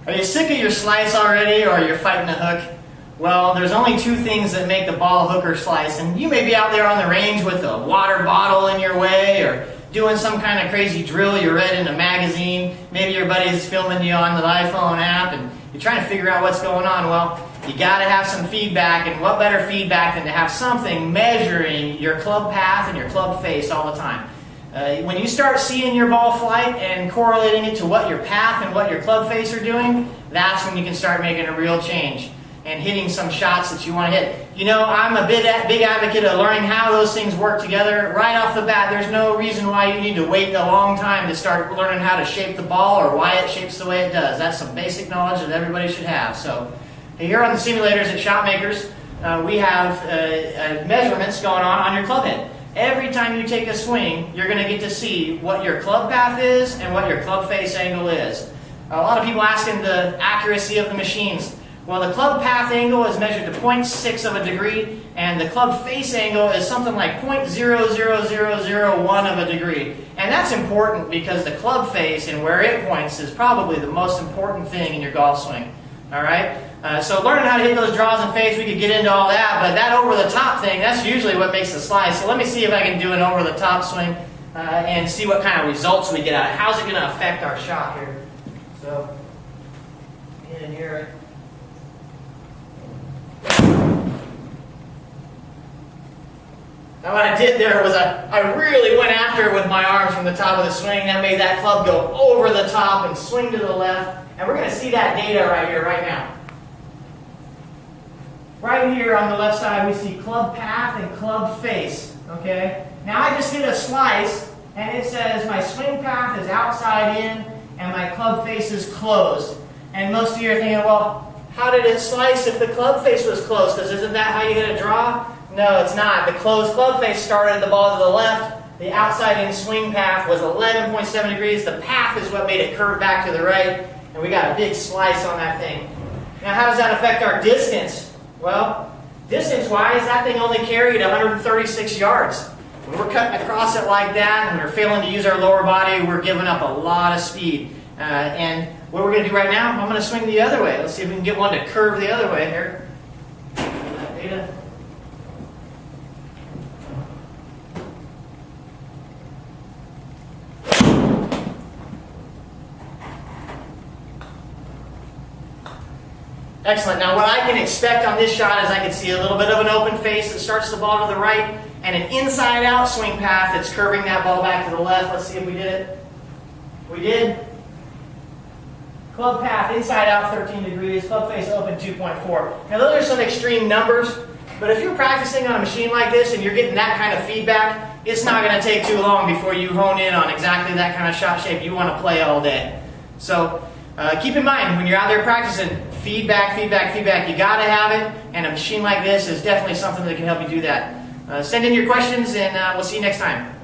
Are you sick of your slice already, or you're fighting a hook? Well, there's only two things that make the ball hook or slice, and you may be out there on the range with a water bottle in your way, or doing some kind of crazy drill you read in a magazine. Maybe your buddy is filming you on the iPhone app, and you're trying to figure out what's going on. Well, you got to have some feedback, and what better feedback than to have something measuring your club path and your club face all the time. When you start seeing your ball flight and correlating it to what your path and what your club face are doing, that's when you can start making a real change and hitting some shots that you want to hit. You know, I'm a big advocate of learning how those things work together right off the bat. There's no reason why you need to wait a long time to start learning how to shape the ball or why it shapes the way it does. That's some basic knowledge that everybody should have. So here on the simulators at Shotmakers, we have measurements going on your club head. Every time you take a swing, you're going to get to see what your club path is and what your club face angle is. A lot of people asking the accuracy of the machines. Well, the club path angle is measured to 0.6 of a degree, and the club face angle is something like 0.00001 of a degree. And that's important because the club face and where it points is probably the most important thing in your golf swing. All right? So learning how to hit those draws and fades, we could get into all that, but that over-the-top thing, that's usually what makes the slice. So let me see if I can do an over-the-top swing and see what kind of results we get out of it. How's it going to affect our shot here? So, in here. Now what I did there was I really went after it with my arms from the top of the swing. That made that club go over the top and swing to the left. And we're going to see that data right here, right now. Right here on the left side, we see club path and club face. Okay. Now I just hit a slice, and it says my swing path is outside in, and my club face is closed. And most of you are thinking, well, how did it slice if the club face was closed? Because isn't that how you hit a draw? No, it's not. The closed club face started the ball to the left. The outside in swing path was 11.7 degrees. The path is what made it curve back to the right. And we got a big slice on that thing. Now, how does that affect our distance? Well, distance-wise, that thing only carried 136 yards. When we're cutting across it like that and we're failing to use our lower body, we're giving up a lot of speed. And what we're going to do right now, I'm going to swing the other way. Let's see if we can get one to curve the other way here. Data. Excellent. Now what I can expect on this shot is I can see a little bit of an open face that starts the ball to the right and an inside-out swing path that's curving that ball back to the left. Let's see if we did it. We did. Club path inside out 13 degrees, club face open 2.4. Now those are some extreme numbers, but if you're practicing on a machine like this and you're getting that kind of feedback, it's not going to take too long before you hone in on exactly that kind of shot shape you want to play all day. So keep in mind, when you're out there practicing, feedback, feedback, feedback. You got to have it, and a machine like this is definitely something that can help you do that. Send in your questions, and we'll see you next time.